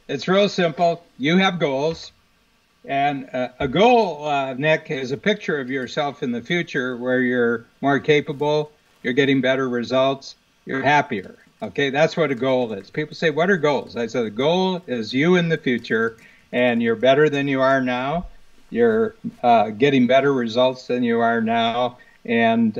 It's real simple. You have goals. And a goal, Nick, is a picture of yourself in the future where you're more capable, you're getting better results, you're happier. Okay, that's what a goal is. People say, what are goals? I say the goal is you in the future, and you're better than you are now. You're getting better results than you are now, and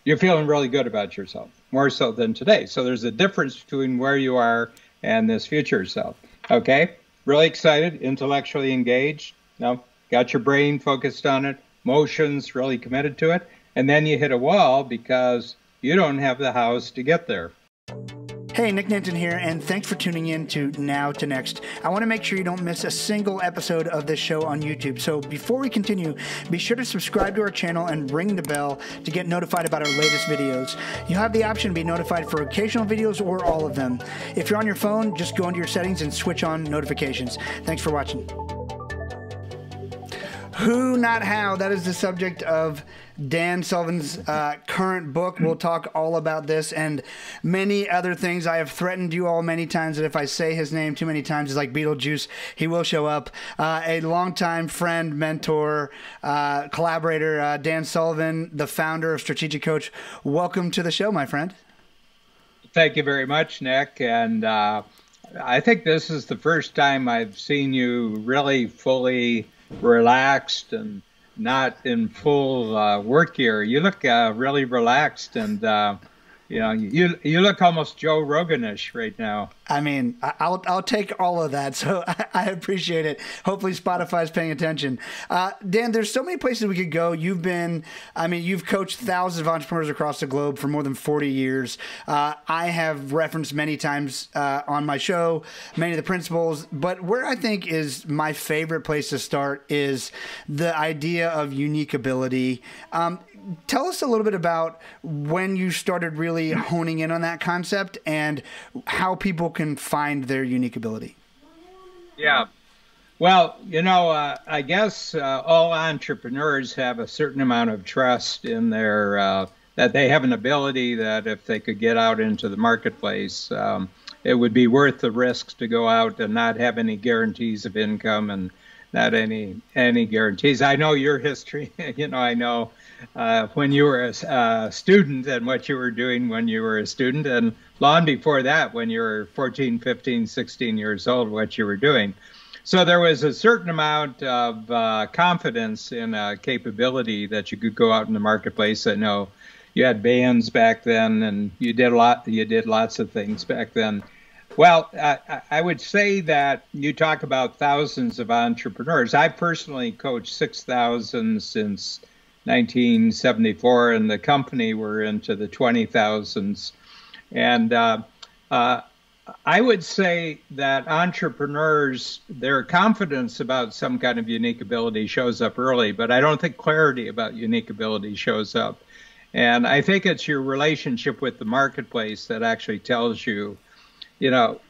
you're feeling really good about yourself, more so than today. So there's a difference between where you are and this future self. Okay? Really excited, intellectually engaged, got your brain focused on it, emotions really committed to it, and then you hit a wall because you don't have the house to get there. Hey, Nick Nanton here, and thanks for tuning in to Now to Next. I want to make sure you don't miss a single episode of this show on YouTube. So before we continue, be sure to subscribe to our channel and ring the bell to get notified about our latest videos. You have the option to be notified for occasional videos or all of them. If you're on your phone, just go into your settings and switch on notifications. Thanks for watching. Who, not how. That is the subject of Dan Sullivan's current book. We'll talk all about this and many other things. I have threatened you all many times that if I say his name too many times, it's like Beetlejuice, he will show up. A longtime friend, mentor, collaborator, Dan Sullivan, the founder of Strategic Coach. Welcome to the show, my friend. Thank you very much, Nick. And I think this is the first time I've seen you really fully relaxed and not in full work gear. You look really relaxed, and you look almost Joe Roganish right now. I mean, I'll take all of that, so I appreciate it. Hopefully Spotify's paying attention. Dan, there's so many places we could go. You've coached thousands of entrepreneurs across the globe for more than 40 years. I have referenced many times on my show many of the principles, but where I think is my favorite place to start is the idea of unique ability. Tell us a little bit about when you started really honing in on that concept and how people can find their unique ability. Yeah. Well, I guess all entrepreneurs have a certain amount of trust in their that they have an ability that if they could get out into the marketplace, it would be worth the risks to go out and not have any guarantees of income and not any guarantees. I know your history. I know when you were a student and what you were doing when you were a student, and long before that, when you were 14, 15, 16 years old, what you were doing. So there was a certain amount of confidence in a capability that you could go out in the marketplace. I know you had bands back then, and you did lots of things back then. Well, I would say that you talk about thousands of entrepreneurs. I personally coached 6,000 since 1974, and the company we're into the 20,000s. And I would say that entrepreneurs, their confidence about some kind of unique ability shows up early, but I don't think clarity about unique ability shows up. And I think it's your relationship with the marketplace that actually tells you,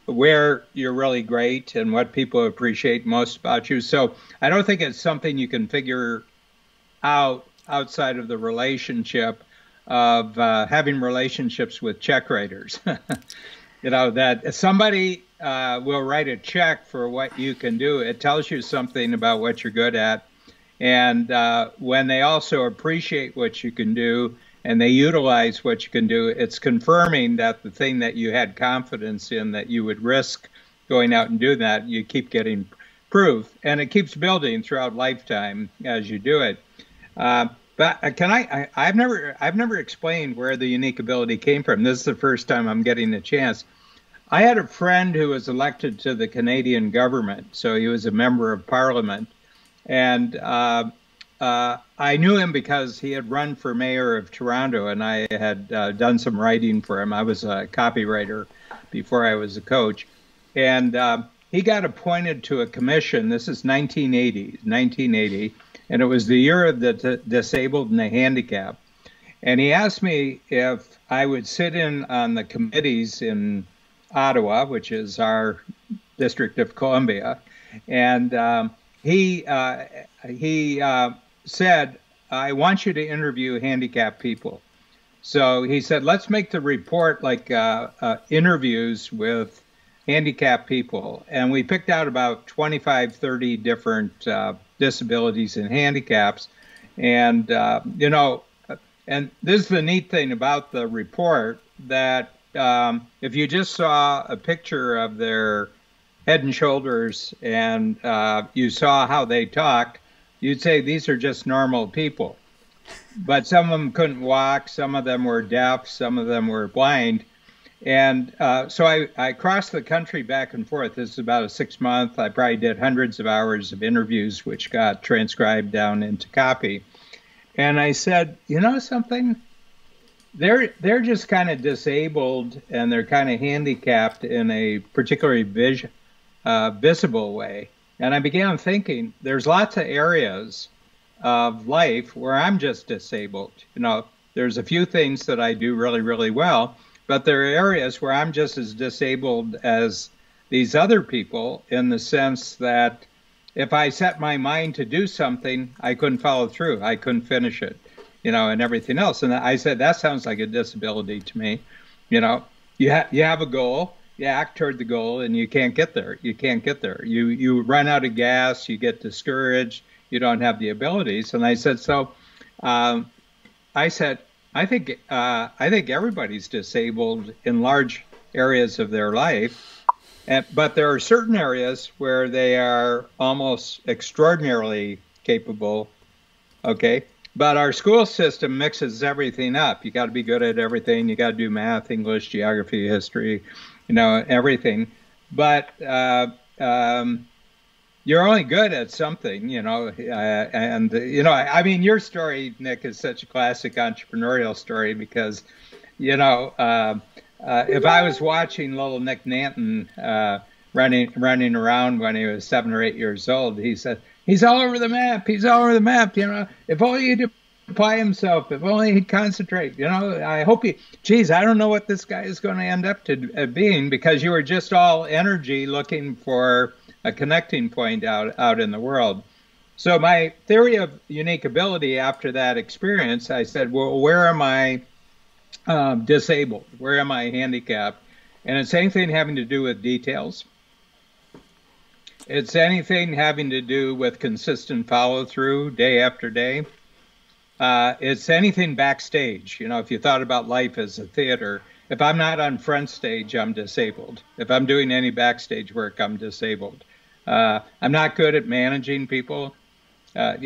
where you're really great and what people appreciate most about you. So I don't think it's something you can figure out outside of the relationship of having relationships with check writers. That somebody will write a check for what you can do. It tells you something about what you're good at. And when they also appreciate what you can do and they utilize what you can do, it's confirming that the thing that you had confidence in that you would risk going out and doing that, you keep getting proof. And it keeps building throughout lifetime as you do it. But I've never explained where the unique ability came from. This is the first time I'm getting a chance. I had a friend who was elected to the Canadian government, so he was a member of parliament. And I knew him because he had run for mayor of Toronto, and I had done some writing for him. I was a copywriter before I was a coach. And he got appointed to a commission. This is 1980, and it was the year of the disabled and the handicapped. And he asked me if I would sit in on the committees in Ottawa, which is our District of Columbia. And he said, I want you to interview handicapped people. So he said, let's make the report like interviews with handicapped people, and we picked out about 25, 30 different disabilities and handicaps. And, and this is the neat thing about the report, that if you just saw a picture of their head and shoulders and you saw how they talked, you'd say these are just normal people. But some of them couldn't walk, some of them were deaf, some of them were blind. And so I crossed the country back and forth. This is about a 6 month. I probably did hundreds of hours of interviews, which got transcribed down into copy. And I said, you know something? They're just kind of disabled, and they're kind of handicapped in a particularly visible way. And I began thinking, there's lots of areas of life where I'm just disabled. There's a few things that I do really, really well, but there are areas where I'm just as disabled as these other people, in the sense that if I set my mind to do something, I couldn't follow through. I couldn't finish it, and everything else. And I said, that sounds like a disability to me. You have a goal, you act toward the goal, and you can't get there. You can't get there. You run out of gas, you get discouraged, you don't have the abilities. And I said, I think everybody's disabled in large areas of their life. But there are certain areas where they are almost extraordinarily capable, okay? But our school system mixes everything up. You got to be good at everything. You got to do math, English, geography, history, everything. But you're only good at something, I mean, your story, Nick, is such a classic entrepreneurial story because, if I was watching little Nick Nanton running around when he was 7 or 8 years old, he said, he's all over the map. He's all over the map. If only he'd apply himself, if only he'd concentrate. I hope geez, I don't know what this guy is going to end up to being, because you were just all energy looking for a connecting point out in the world. So my theory of unique ability after that experience, I said, well, where am I disabled? Where am I handicapped? And it's anything having to do with details. It's anything having to do with consistent follow through day after day. It's anything backstage. If you thought about life as a theater, if I'm not on front stage, I'm disabled. If I'm doing any backstage work, I'm disabled. I'm not good at managing people, but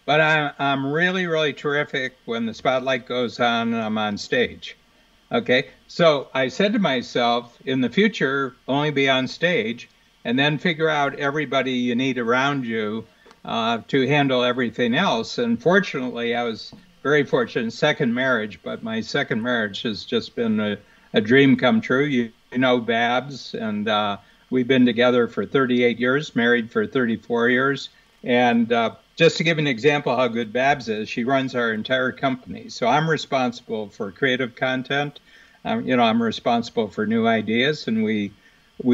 I'm really, really terrific when the spotlight goes on and I'm on stage. Okay, so I said to myself, in the future, only be on stage, and then figure out everybody you need around you to handle everything else. And fortunately, I was very fortunate, second marriage, but my second marriage has just been a dream come true. You know Babs, and we've been together for 38 years, married for 34 years. And just to give an example how good Babs is, she runs our entire company. So I'm responsible for creative content. I'm responsible for new ideas, and we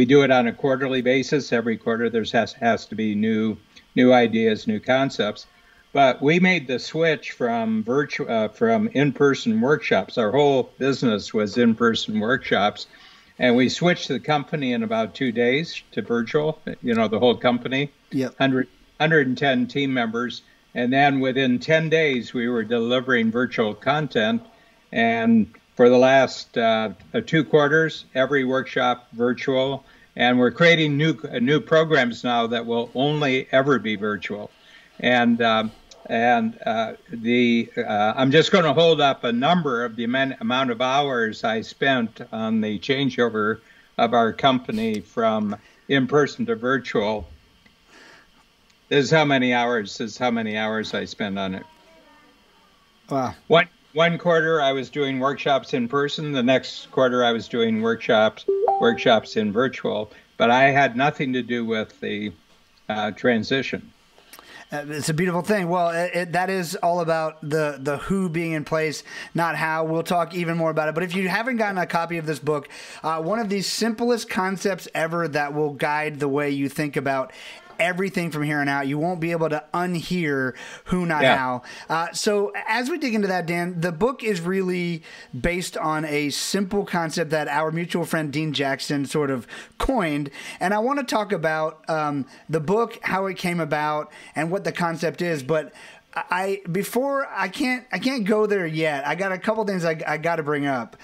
do it on a quarterly basis. Every quarter there has to be new ideas, new concepts. But we made the switch from in-person workshops. Our whole business was in-person workshops. And we switched the company in about 2 days to virtual, the whole company, yep. 110 team members. And then within 10 days, we were delivering virtual content. And for the last 2 quarters, every workshop virtual. And we're creating new programs now that will only ever be virtual. And I'm just going to hold up a number of the amount of hours I spent on the changeover of our company from in-person to virtual. This is how many hours I spent on it. Wow. One quarter I was doing workshops in person. The next quarter I was doing workshops in virtual. But I had nothing to do with the transition. It's a beautiful thing. Well, that is all about the who being in place, not how. We'll talk even more about it. But if you haven't gotten a copy of this book, one of the simplest concepts ever that will guide the way you think about everything from here on out. You won't be able to unhear who, not how. So as we dig into that, Dan, the book is really based on a simple concept that our mutual friend Dean Jackson sort of coined. And I want to talk about the book, how it came about, and what the concept is. But I can't go there yet. I got a couple things I got to bring up.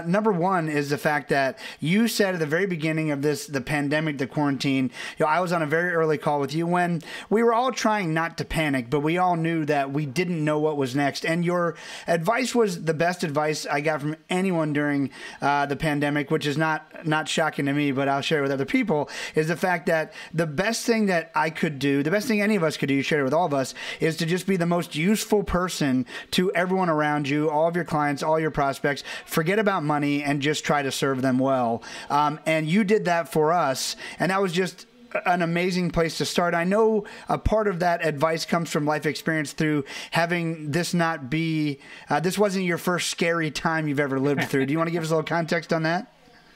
Number one is the fact that you said at the very beginning of the pandemic, the quarantine, I was on a very early call with you when we were all trying not to panic, but we all knew that we didn't know what was next. And your advice was the best advice I got from anyone during the pandemic, which is not shocking to me, but I'll share it with other people, is the fact that the best thing that I could do, the best thing any of us could do, you share it with all of us, is to just be the most useful person to everyone around you, all of your clients, all your prospects. Forget about money and just try to serve them well. And you did that for us. And that was just an amazing place to start. I know a part of that advice comes from life experience through having this not be, this wasn't your first scary time you've ever lived through. Do you want to give us a little context on that?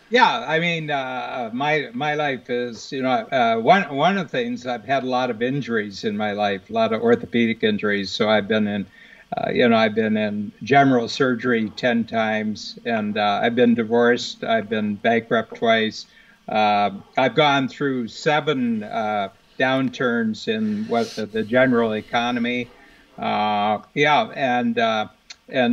Yeah, I mean, my life is, one of the things, I've had a lot of injuries in my life, a lot of orthopedic injuries. So I've been in I've been in general surgery 10 times, and I've been divorced. I've been bankrupt twice. I've gone through 7 downturns in the general economy. And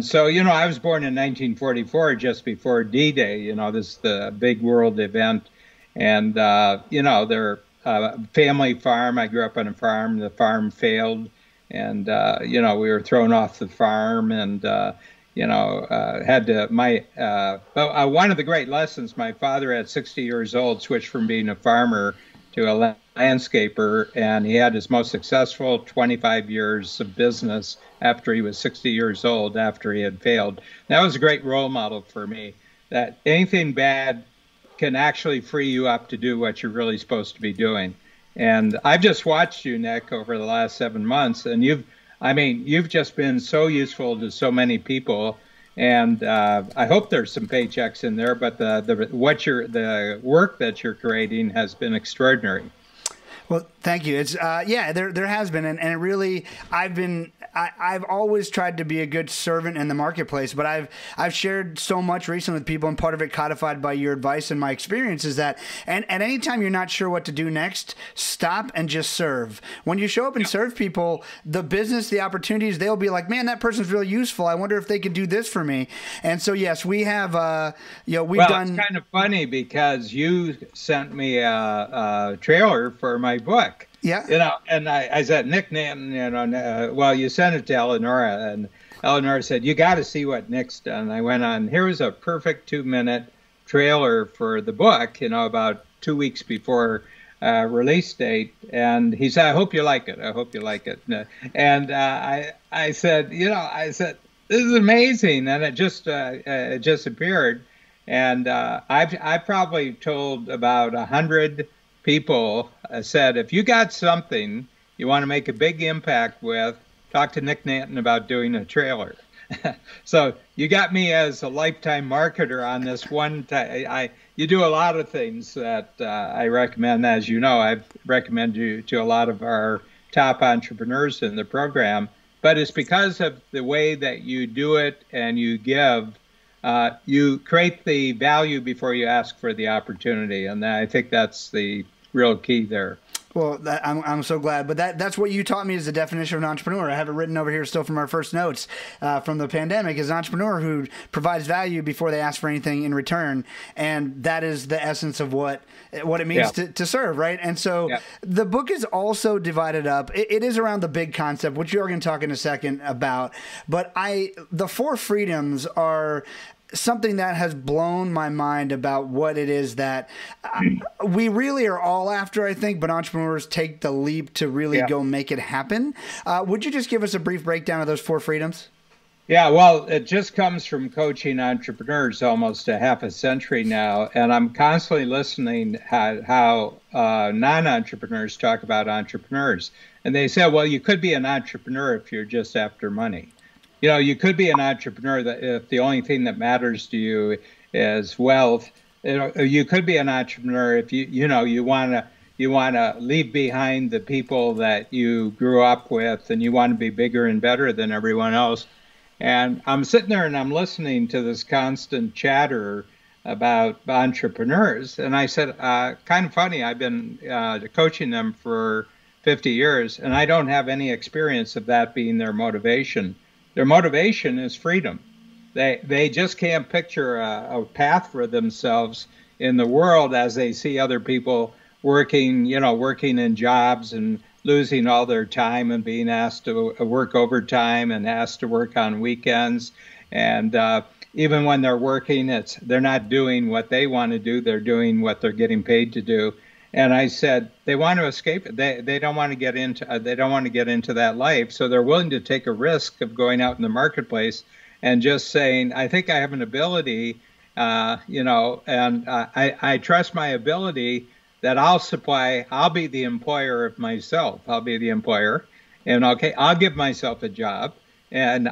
so, I was born in 1944, just before D-Day. This is the big world event. And, they're family farm. I grew up on a farm. The farm failed. And, we were thrown off the farm and, had to, one of the great lessons, my father at 60 years old switched from being a farmer to a landscaper, and he had his most successful 25 years of business after he was 60 years old, after he had failed. That was a great role model for me, that anything bad can actually free you up to do what you're really supposed to be doing. And I've just watched you, Nick, over the last 7 months, and you've just been so useful to so many people. And I hope there's some paychecks in there, but the work that you're creating has been extraordinary. Well, thank you. It's there has been, and it really, I've always tried to be a good servant in the marketplace, but I've shared so much recently with people, and part of it codified by your advice and my experience is that, and at any time you're not sure what to do next, stop and just serve. When you show up and serve people, the business, the opportunities, they'll be like, man, that person's really useful. I wonder if they could do this for me. And so, yes, we have, we've done. It's kind of funny because you sent me a trailer for my book. Yeah. And I said, Nick Nanton, you sent it to Eleonora, and Eleonora said, you got to see what Nick's done. I went on, here was a perfect 2-minute trailer for the book, about 2 weeks before release date. And he said, I hope you like it. I hope you like it. And I said, this is amazing. And it just appeared. And I probably told about 100 people, said, if you got something you want to make a big impact with, talk to Nick Nanton about doing a trailer. So you got me as a lifetime marketer on this one. You do a lot of things that I recommend. As you know, I've recommended you to a lot of our top entrepreneurs in the program, but it's because of the way that you do it and you give. You create the value before you ask for the opportunity, and I think that's the real key there. Well, I'm so glad. But that's what you taught me is the definition of an entrepreneur. I have it written over here still from our first notes from the pandemic, is an entrepreneur who provides value before they ask for anything in return. And that is the essence of what it means to serve, right? And so the book is also divided up. It is around the big concept, which you're going to talk in a second about. But the 4 freedoms are something that has blown my mind about what it is that we really are all after, I think, but entrepreneurs take the leap to really go make it happen. Would you just give us a brief breakdown of those 4 freedoms? Yeah, well, it just comes from coaching entrepreneurs almost a half a century now, and I'm constantly listening how non-entrepreneurs talk about entrepreneurs. And they say, well, you could be an entrepreneur if you're just after money. You could be an entrepreneur that if the only thing that matters to you is wealth. You could be an entrepreneur if you want to you want to leave behind the people that you grew up with, and you want to be bigger and better than everyone else. And I'm sitting there and I'm listening to this constant chatter about entrepreneurs. And I said, kind of funny, I've been coaching them for 50 years, and I don't have any experience of that being their motivation. Their motivation is freedom. They just can't picture a path for themselves in the world as they see other people working in jobs and losing all their time and being asked to work overtime and asked to work on weekends. And even when they're working, they're not doing what they want to do. They're doing what they're getting paid to do. And I said, they want to escape it. They don't want to get into that life. So they're willing to take a risk of going out in the marketplace and just saying, I think I have an ability, and I trust my ability that I'll be the employer of myself. I'll be the employer, and okay, I'll give myself a job. And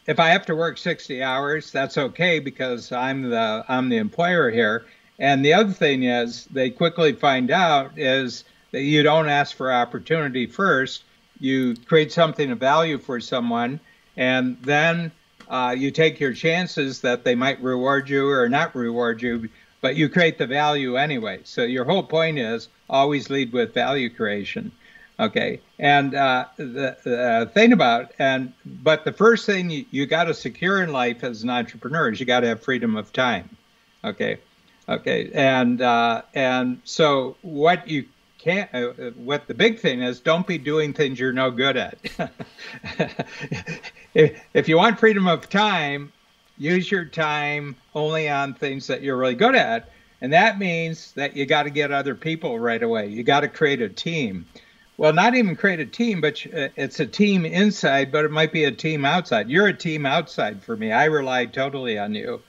if I have to work 60 hours, that's okay, because I'm the employer here. And the other thing is, they quickly find out is that you don't ask for opportunity first. You create something of value for someone, and then you take your chances that they might reward you or not reward you, but you create the value anyway. So your whole point is always lead with value creation. Okay. And the thing but the first thing you got to secure in life as an entrepreneur is you got to have freedom of time. Okay. Okay. And so what you can't, what the big thing is, don't be doing things you're no good at. If you want freedom of time, use your time only on things that you're really good at. And that means that you got to get other people right away. You got to create a team. Well, not even create a team, but it's a team inside, but it might be a team outside. You're a team outside for me. I rely totally on you,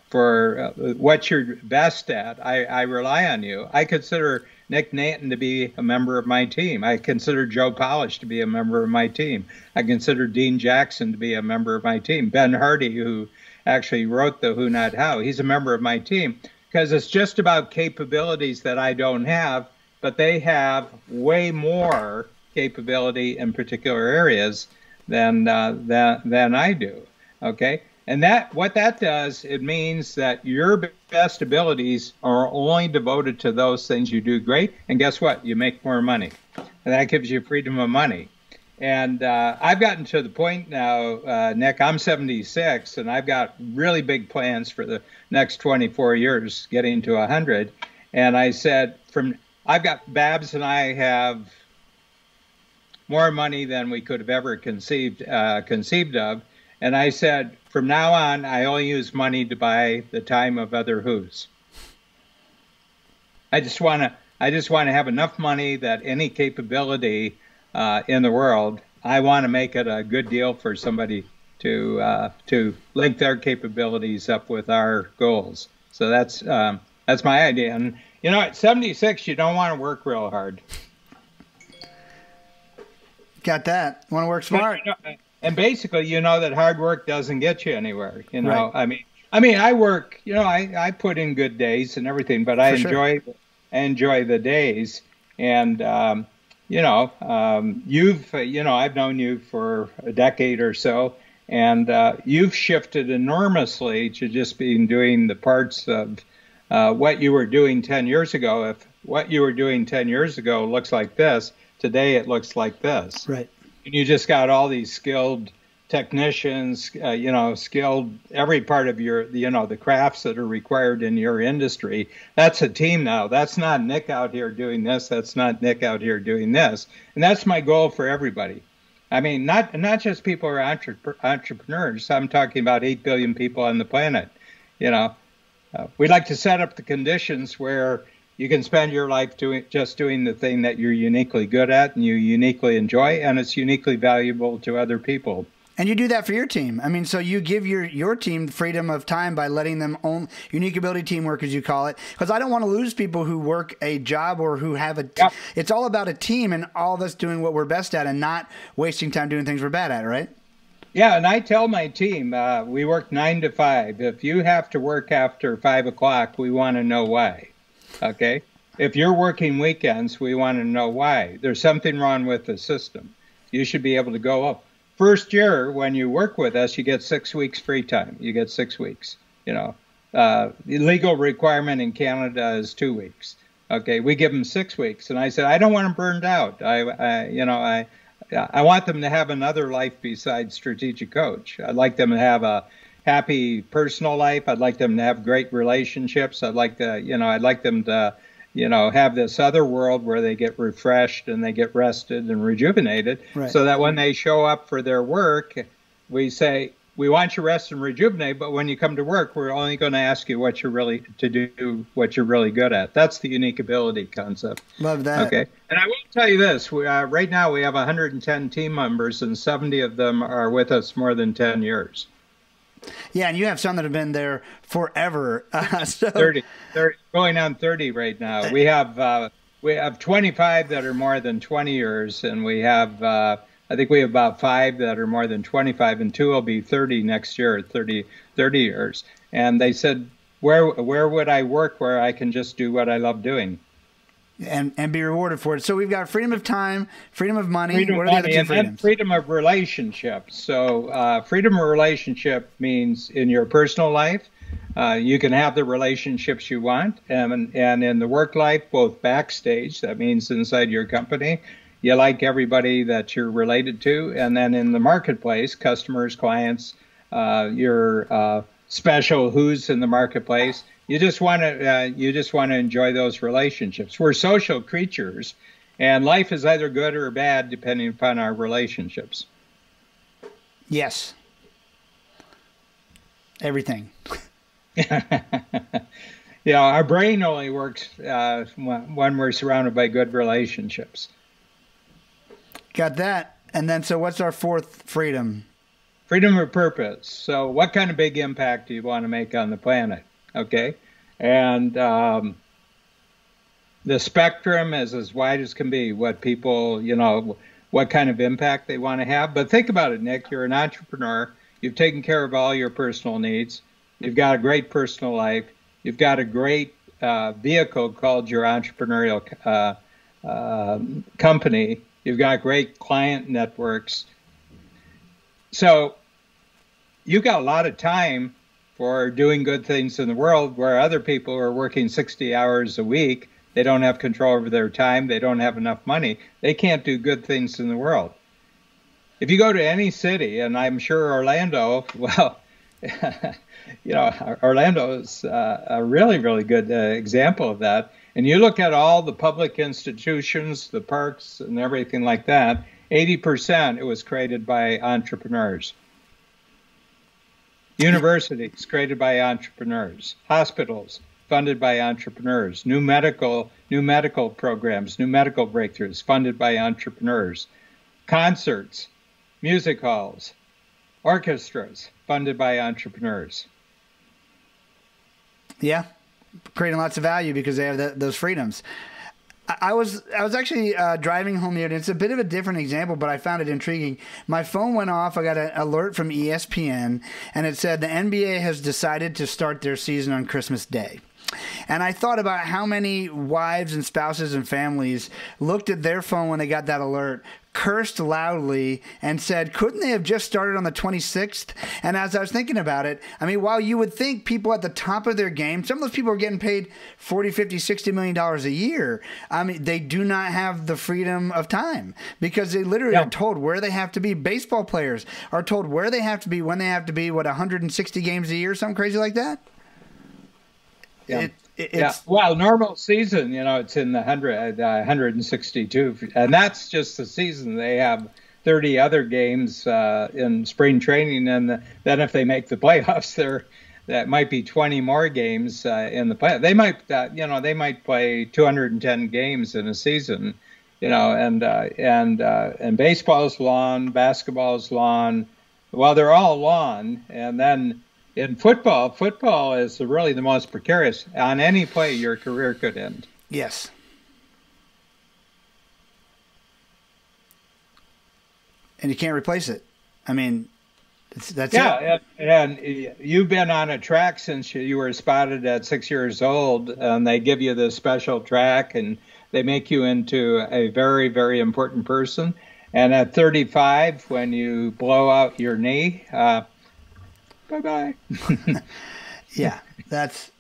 for what you're best at. I rely on you. I consider Nick Nanton to be a member of my team. I consider Joe Polish to be a member of my team. I consider Dean Jackson to be a member of my team. Ben Hardy, who actually wrote the Who Not How, he's a member of my team, because it's just about capabilities that I don't have, but they have way more capability in particular areas than I do. Okay, and what that does, it means that your best abilities are only devoted to those things you do great. And guess what? You make more money, and that gives you freedom of money. And I've gotten to the point now, Nick, I'm 76, and I've got really big plans for the next 24 years, getting to 100. And I said, Babs and I have more money than we could have ever conceived of. And I said, from now on, I only use money to buy the time of other who's. I just want to have enough money that any capability in the world, I want to make it a good deal for somebody to link their capabilities up with our goals. So that's my idea. And at 76, you don't want to work real hard. Got that. Want to work smart. And basically, that hard work doesn't get you anywhere. Right. I mean, I work. I put in good days and everything, but I enjoy the days. And I've known you for a decade or so, and you've shifted enormously to just doing the parts of what you were doing 10 years ago. If what you were doing 10 years ago looks like this, today it looks like this. Right. And you just got all these skilled technicians, skilled every part of your, the crafts that are required in your industry. That's a team now. That's not Nick out here doing this. That's not Nick out here doing this. And that's my goal for everybody. I mean, not just people who are entrepreneurs. I'm talking about 8 billion people on the planet. We'd like to set up the conditions where you can spend your life doing the thing that you're uniquely good at and you uniquely enjoy, and it's uniquely valuable to other people. And you do that for your team. I mean, so you give your team freedom of time by letting them own unique ability teamwork, as you call it. Because I don't want to lose people who work a job or who have it's all about a team and all of us doing what we're best at and not wasting time doing things we're bad at, right? Yeah, and I tell my team, we work 9 to 5. If you have to work after 5 o'clock, we want to know why. Okay? If you're working weekends, we want to know why. There's something wrong with the system. You should be able to go up. First year, when you work with us, you get 6 weeks free time. You get 6 weeks. The legal requirement in Canada is 2 weeks. Okay, we give them 6 weeks, and I said I don't want them burned out. I want them to have another life besides strategic coach. I'd like them to have a happy personal life. I'd like them to have great relationships. I'd like them to, have this other world where they get refreshed and they get rested and rejuvenated, right, so that when they show up for their work, we say, we want you to rest and rejuvenate, but when you come to work, we're only going to ask you what you're really good at. That's the unique ability concept. Love that. Okay. And I will tell you this, right now we have 110 team members, and 70 of them are with us more than 10 years. Yeah, and you have some that have been there forever. 30, going on 30 right now. We have 25 that are more than 20 years, and we have I think we have about 5 that are more than 25, and 2 will be 30 next year, 30 years. And they said, where would I work where I can just do what I love doing? And be rewarded for it. So we've got freedom of time, freedom of money. Freedom what of are the money, other two freedoms? and freedom of relationships. So freedom of relationship means in your personal life, you can have the relationships you want. And in the work life, both backstage, that means inside your company, you like everybody that you're related to. And then in the marketplace, customers, clients, your special who's in the marketplace. You just want to enjoy those relationships. We're social creatures, and life is either good or bad depending upon our relationships. Yes. Everything. Our brain only works when we're surrounded by good relationships. Got that. And then, so what's our fourth freedom? Freedom of purpose. So what kind of big impact do you want to make on the planet? Okay. And the spectrum is as wide as can be, what people, what kind of impact they want to have. But think about it, Nick. You're an entrepreneur. You've taken care of all your personal needs. You've got a great personal life. You've got a great vehicle called your entrepreneurial company. You've got great client networks. So you've got a lot of time for doing good things in the world, where other people are working 60 hours a week. They don't have control over their time. They don't have enough money. They can't do good things in the world. If you go to any city, and I'm sure Orlando, well, Orlando is a really, really good example of that. And you look at all the public institutions, the parks and everything like that, 80% it was created by entrepreneurs. Universities created by entrepreneurs. Hospitals funded by entrepreneurs. New medical programs, new medical breakthroughs funded by entrepreneurs. Concerts, music halls, orchestras funded by entrepreneurs. Yeah, creating lots of value because they have those freedoms. I was actually driving home here, and it's a bit of a different example, but I found it intriguing. My phone went off. I got an alert from ESPN, and it said the NBA has decided to start their season on Christmas Day. And I thought about how many wives and spouses and families looked at their phone when they got that alert, cursed loudly, and said, couldn't they have just started on the 26th? And as I was thinking about it, I mean, while you would think people at the top of their game, some of those people are getting paid $40, $50, $60 million a year. I mean, they do not have the freedom of time because they literally are told where they have to be. Baseball players are told where they have to be, when they have to be, 160 games a year, something crazy like that? Yeah. Well, normal season, it's in the 162, and that's just the season. They have 30 other games in spring training, and then if they make the playoffs, that might be 20 more games in the play. They might, they might play 210 games in a season, and baseball's lawn, basketball's lawn. Well, they're all lawn, and then. In football is really the most precarious. On any play, your career could end. Yes. And you can't replace it. I mean, That's Yeah, it. and you've been on a track since you were spotted at 6 years old, and they give you this special track, and they make you into a very, very important person. And at 35, when you blow out your knee, bye bye. Yeah, that's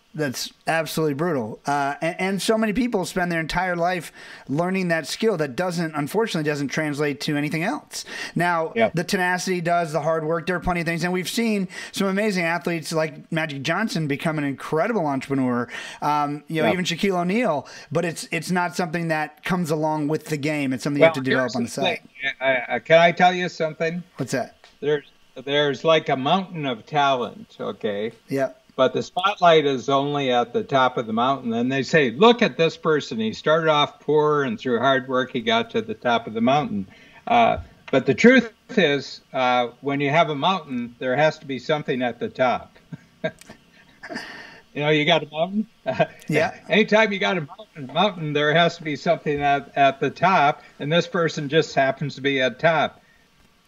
absolutely brutal. And so many people spend their entire life learning that skill that unfortunately doesn't translate to anything else. Now, Yeah. the tenacity does, the hard work, there are plenty of things. And we've seen some amazing athletes like Magic Johnson become an incredible entrepreneur, even Shaquille O'Neal, but it's not something that comes along with the game. It's something you have to develop on the side. Can I tell you something? What's that? There's like a mountain of talent, okay? Yeah. But the spotlight is only at the top of the mountain. And they say, look at this person. He started off poor, and through hard work, he got to the top of the mountain. But the truth is, when you have a mountain, there has to be something at the top. You got a mountain? Yeah. Anytime you got a mountain, there has to be something at the top. And this person just happens to be at top.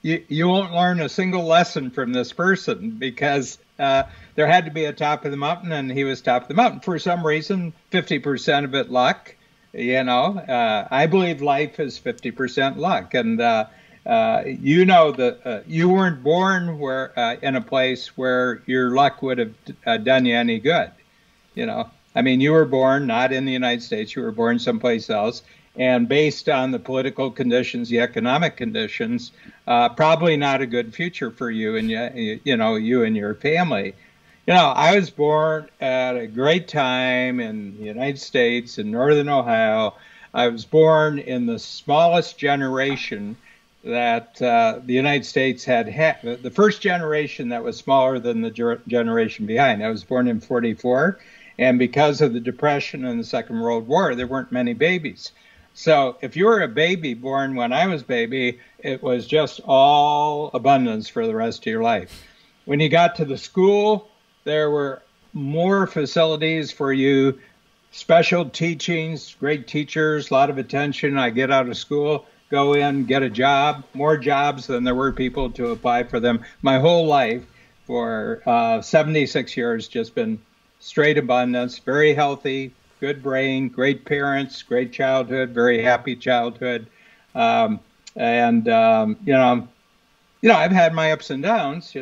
You won't learn a single lesson from this person because there had to be a top of the mountain, and he was top of the mountain. For some reason, 50% of it luck. I believe life is 50% luck. And you weren't born in a place where your luck would have done you any good. You were born not in the United States. You were born someplace else. And based on the political conditions, the economic conditions, probably not a good future for you and you and your family. I was born at a great time in the United States, in Northern Ohio. I was born in the smallest generation that the United States had, the first generation that was smaller than the generation behind. I was born in 44, and because of the Depression and the Second World War, there weren't many babies. So if you were a baby born when I was baby, it was just all abundance for the rest of your life. When you got to the school, there were more facilities for you, special teachings, great teachers, a lot of attention. I get out of school, go in, get a job, more jobs than there were people to apply for them. My whole life for 76 years just been straight abundance, very healthy, good brain, great parents, great childhood, very happy childhood. I've had my ups and downs,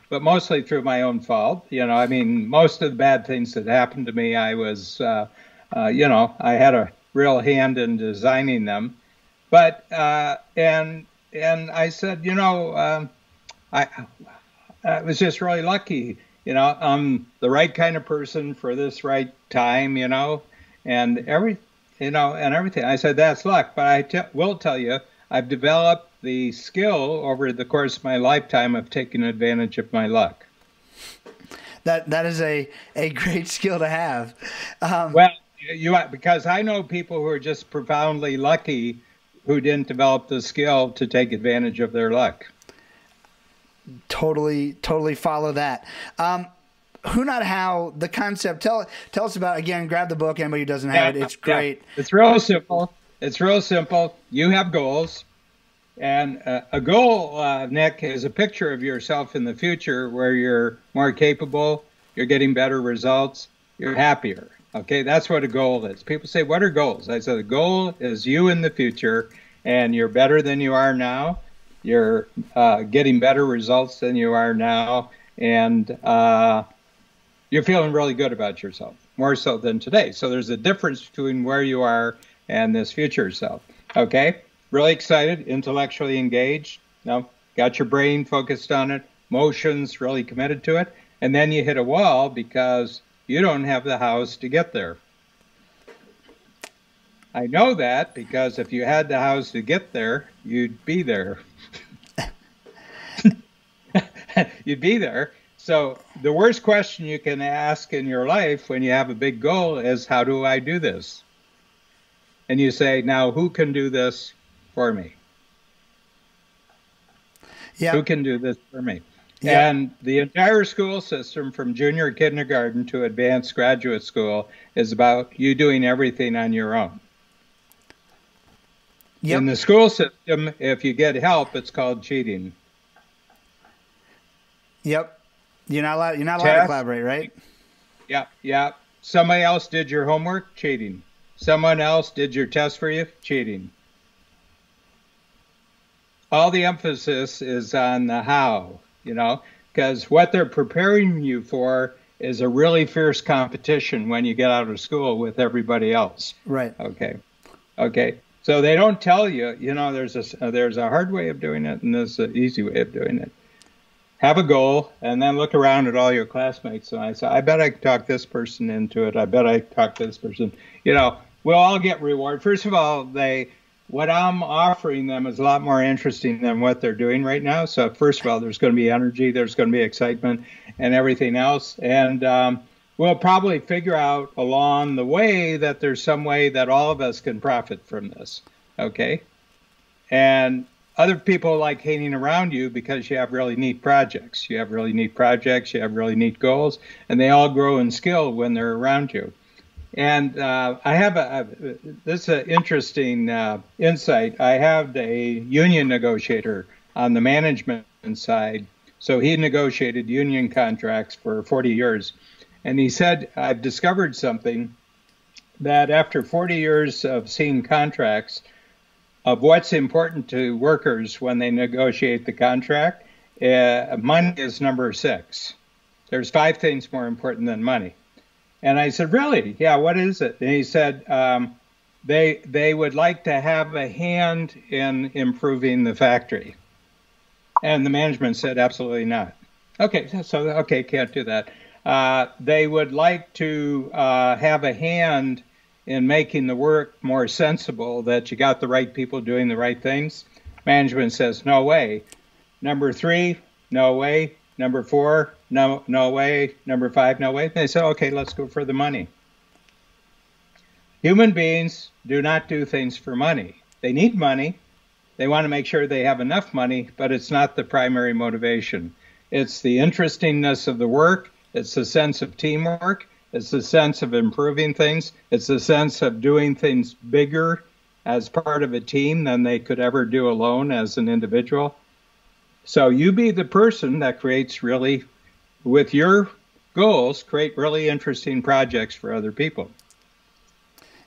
but mostly through my own fault. Most of the bad things that happened to me, I was, I had a real hand in designing them. But, and I said, I was just really lucky. I'm the right kind of person for this right time, and everything. I said, that's luck. But I will tell you, I've developed the skill over the course of my lifetime of taking advantage of my luck. That is a great skill to have. Because I know people who are just profoundly lucky who didn't develop the skill to take advantage of their luck. Totally follow that. Who Not How, the concept, tell us about, again, grab the book, anybody who doesn't have it. It's great. Yeah. It's real simple. You have goals. And a goal, Nick, is a picture of yourself in the future where you're more capable, you're getting better results, you're happier. Okay, that's what a goal is. People say, what are goals? I said, the goal is you in the future, and you're better than you are now. You're getting better results than you are now, and you're feeling really good about yourself, more so than today. So there's a difference between where you are and this future self. Okay, really excited, intellectually engaged, got your brain focused on it, emotions really committed to it, and then you hit a wall because you don't have the house to get there. I know that because if you had the house to get there, you'd be there. You'd be there. So the worst question you can ask in your life when you have a big goal is, how do I do this? And you say, now, who can do this for me? Yeah. Who can do this for me? Yeah. And the entire school system, from junior kindergarten to advanced graduate school, is about you doing everything on your own. Yep. In the school system, if you get help, it's called cheating. Yep. You're not allowed to Test. collaborate, right? Yep, yep. Somebody else did your homework, cheating. Someone else did your test for you, cheating. All the emphasis is on the how, because what they're preparing you for is a really fierce competition when you get out of school with everybody else. Right. Okay. So they don't tell you, there's a hard way of doing it and there's an easy way of doing it. Have a goal and then look around at all your classmates. And I say, I bet I can talk this person into it. I bet I can talk this person. We'll all get reward. First of all, what I'm offering them is a lot more interesting than what they're doing right now. So first of all, there's going to be energy, there's going to be excitement and everything else. And we'll probably figure out along the way that there's some way that all of us can profit from this. Okay. And other people like hanging around you because you have really neat projects. You have really neat projects, you have really neat goals, and they all grow in skill when they're around you. And I have this is an interesting insight. I have a union negotiator on the management side. So he negotiated union contracts for 40 years. And he said, I've discovered something that after 40 years of seeing contracts, of what's important to workers when they negotiate the contract, money is number 6. There's 5 things more important than money. And I said, really? Yeah, what is it? And he said, they would like to have a hand in improving the factory. And the management said, absolutely not. Okay, can't do that. They would like to have a hand in making the work more sensible, that you got the right people doing the right things. Management says, no way. Number 3, no way. Number 4, no way. Number 5, no way. They said, okay, let's go for the money. Human beings do not do things for money. They need money. They want to make sure they have enough money, but it's not the primary motivation. It's the interestingness of the work. It's the sense of teamwork. It's the sense of improving things. It's the sense of doing things bigger as part of a team than they could ever do alone as an individual. So you be the person that creates really, with your goals, create really interesting projects for other people.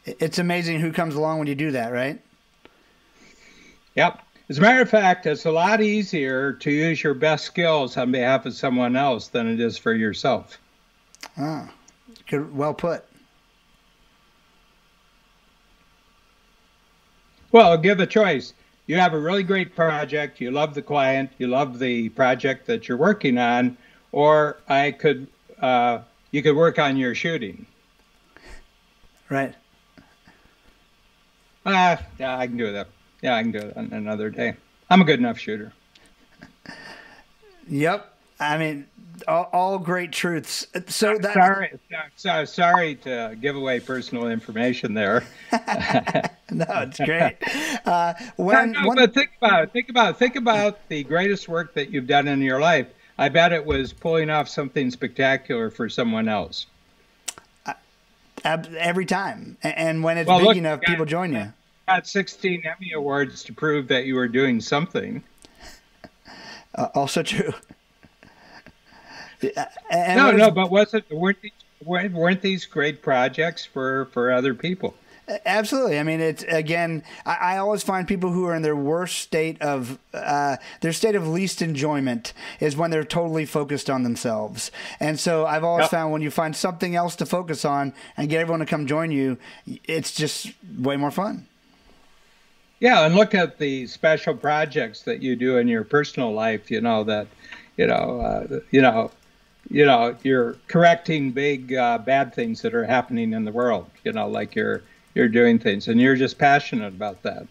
It's amazing who comes along when you do that, right? Yep. As a matter of fact, it's a lot easier to use your best skills on behalf of someone else than it is for yourself. Ah, good, well put. Well, give a choice. You have a really great project, you love the client, you love the project that you're working on, or you could work on your shooting. Right. Yeah, I can do that. Yeah, I can do it on another day. I'm a good enough shooter. Yep. I mean, all great truths. So Sorry to give away personal information there. No, it's great. But think about the greatest work that you've done in your life. I bet it was pulling off something spectacular for someone else. Every time, and when it's big enough, people join you. Got 16 Emmy Awards to prove that you were doing something. Also true. But weren't these great projects for other people? Absolutely. I mean, it's again. I always find people who are in their worst state of their state of least enjoyment is when they're totally focused on themselves. And so I've always found when you find something else to focus on and get everyone to come join you, it's just way more fun. Yeah, and look at the special projects that you do in your personal life. You're correcting big bad things that are happening in the world. Like you're doing things, and you're just passionate about that.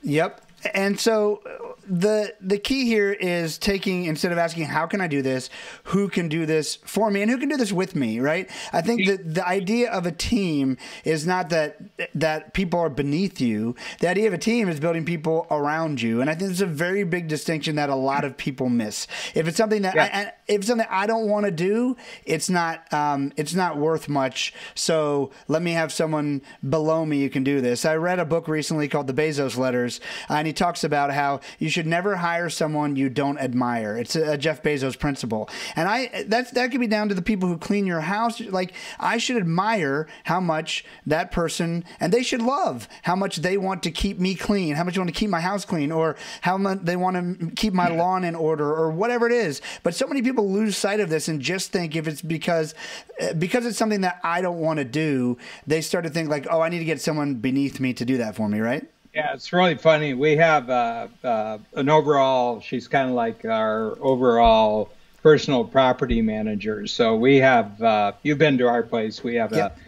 Yep. And so the key here is taking, instead of asking, how can I do this? Who can do this for me and who can do this with me, right? I think that the idea of a team is not that people are beneath you. The idea of a team is building people around you. And I think there's a very big distinction that a lot of people miss. If it's something that if it's something I don't want to do, it's not worth much. So let me have someone below me who can do this. I read a book recently called The Bezos Letters, and he talks about how you should never hire someone you don't admire. It's a Jeff Bezos principle. And that could be down to the people who clean your house. Like, I should admire how much that person, and they should love how much they want to keep me clean, how much they want to keep my house clean, or how much they want to keep my lawn in order, or whatever it is. But so many people lose sight of this and just think if it's because it's something that I don't want to do, they start to think like, oh, I need to get someone beneath me to do that for me, right? Yeah, it's really funny. We have an overall, she's kind of like our overall personal property manager. So we have, you've been to our place. We have Yep.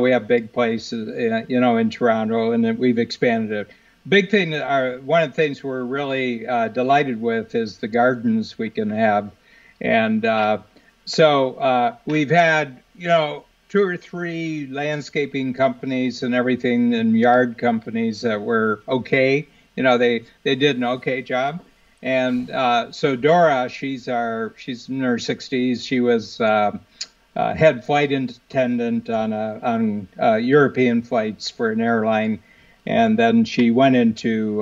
we have big places, in Toronto, and then we've expanded it. Big thing, one of the things we're really delighted with is the gardens we can have. And so we've had, 2 or 3 landscaping companies and everything, and yard companies that were okay. They did an okay job. And so Dora, she's in her 60s. She was head flight attendant on European flights for an airline, and then she went into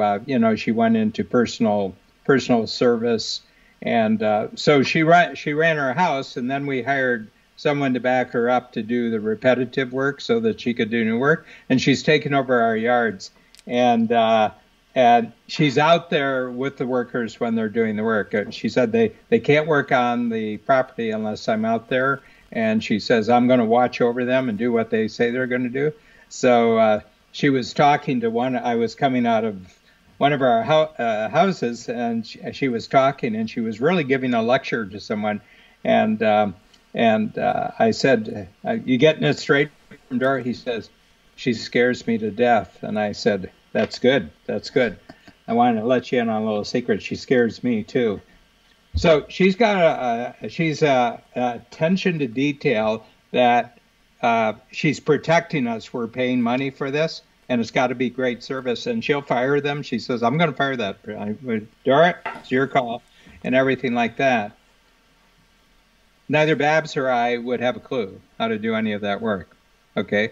personal service, and so she ran her house, and then we hired someone to back her up to do the repetitive work so that she could do new work. And she's taken over our yards. And she's out there with the workers when they're doing the work. She said they can't work on the property unless I'm out there. And she says, I'm going to watch over them and do what they say they're going to do. So she was talking to one. I was coming out of one of our houses, and she was talking, and she was really giving a lecture to someone. And I said, you getting it straight from Dora? He says, she scares me to death. And I said, that's good. That's good. I wanted to let you in on a little secret. She scares me too. So she's got attention to detail that she's protecting us. We're paying money for this, and it's got to be great service. And she'll fire them. She says, I'm going to fire that. Dora, it's your call, and everything like that. Neither Babs or I would have a clue how to do any of that work, okay?